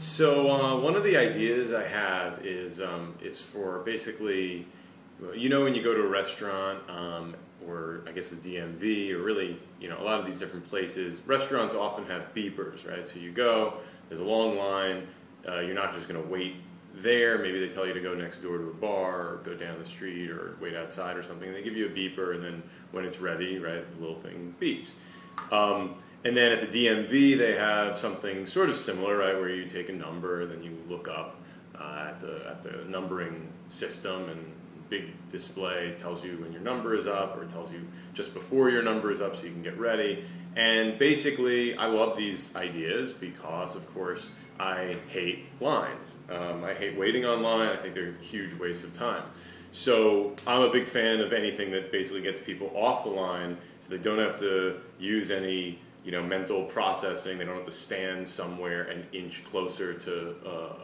So one of the ideas I have is for basically, you know, when you go to a restaurant or I guess a DMV or really, you know, a lot of these different places, restaurants often have beepers, right? So you go, there's a long line, you're not just going to wait there. Maybe they tell you to go next door to a bar or go down the street or wait outside or something. They give you a beeper, and then when it's ready, right, the little thing beeps. And then at the DMV, they have something sort of similar, right, where you take a number, and then you look up at the numbering system, and big display tells you when your number is up, or it tells you just before your number is up so you can get ready. And basically, I love these ideas because, of course, I hate lines. I hate waiting online. I think they're a huge waste of time. So I'm a big fan of anything that basically gets people off the line so they don't have to use any mental processing. They don't have to stand somewhere an inch closer to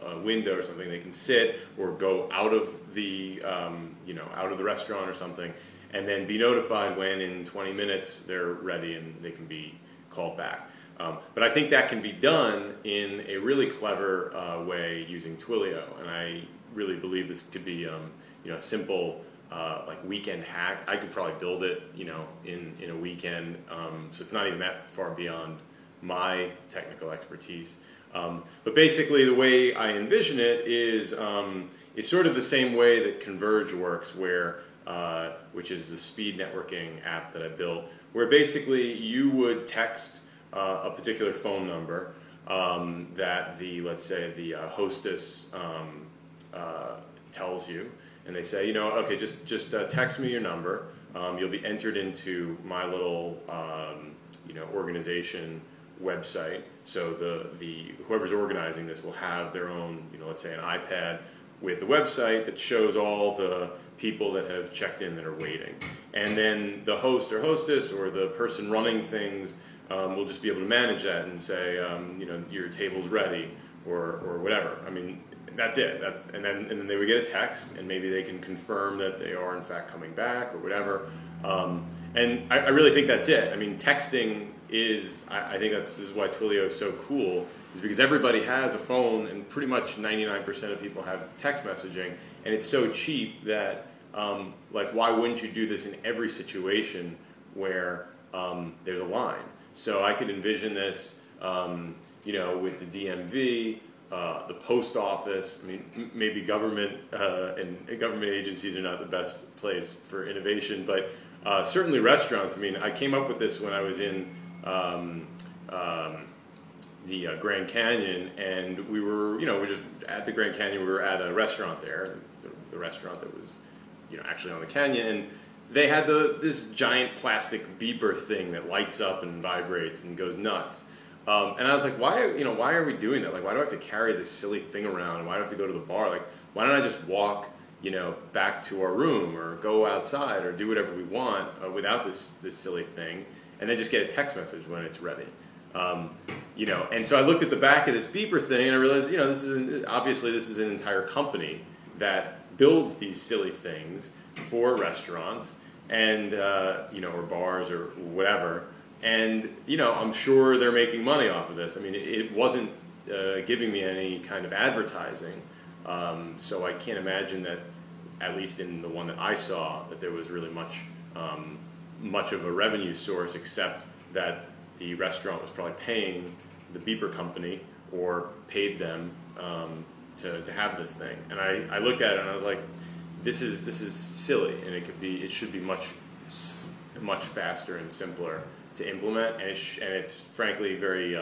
a window or something. They can sit or go out of the out of the restaurant or something, and then be notified when in 20 minutes they're ready and they can be called back. But I think that can be done in a really clever way using Twilio, and I really believe this could be a simple like weekend hack. I could probably build it in a weekend, so it's not even that far beyond my technical expertise. But basically the way I envision it is sort of the same way that Converge works, where which is the speed networking app that I built, where basically you would text a particular phone number that let's say the hostess tells you, and they say, okay, just text me your number. You'll be entered into my little organization website. So the whoever's organizing this will have their own, let's say an iPad with the website that shows all the people that have checked in that are waiting. And then the host or hostess or the person running things will just be able to manage that and say, your table's ready or whatever. I mean, that's it. And then they would get a text, and maybe they can confirm that they are in fact coming back or whatever. And I really think that's it. I mean, texting is, I think this is why Twilio is so cool, is because everybody has a phone, and pretty much 99% of people have text messaging, and it's so cheap that like, why wouldn't you do this in every situation where there's a line? So I could envision this, with the DMV, the post office. I mean, maybe government and government agencies are not the best place for innovation, but certainly restaurants. I mean, I came up with this when I was in the Grand Canyon, and we were just at the Grand Canyon. We were at a restaurant there, the restaurant that was actually on the canyon, and they had this giant plastic beeper thing that lights up and vibrates and goes nuts. And I was like, why are we doing that? Like, why do I have to carry this silly thing around? Why do I have to go to the bar? Like, why don't I just walk, back to our room or go outside or do whatever we want without this silly thing, and then just get a text message when it's ready? And so I looked at the back of this beeper thing, and I realized, this is an entire company that builds these silly things for restaurants and or bars or whatever. And I'm sure they're making money off of this. I mean, it wasn't giving me any kind of advertising, so I can't imagine that, at least in the one that I saw, that there was really much of a revenue source, except that the restaurant was probably paying the beeper company or paid them to have this thing. And I looked at it and I was like, this is silly, and it should be much faster and simpler to implement, and it's frankly very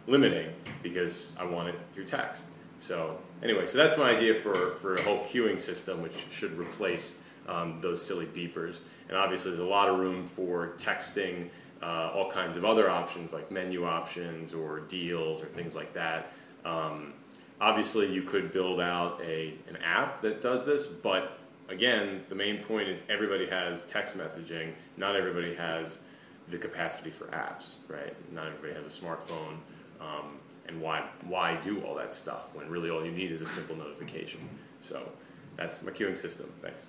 limiting because I want it through text. So anyway, so that's my idea for a whole queuing system, which should replace those silly beepers. And obviously there's a lot of room for texting all kinds of other options, like menu options or deals or things like that. Obviously you could build out an app that does this, but again, the main point is everybody has text messaging. Not everybody has the capacity for apps, right? Not everybody has a smartphone, and why do all that stuff when really all you need is a simple notification? So that's my queuing system. Thanks.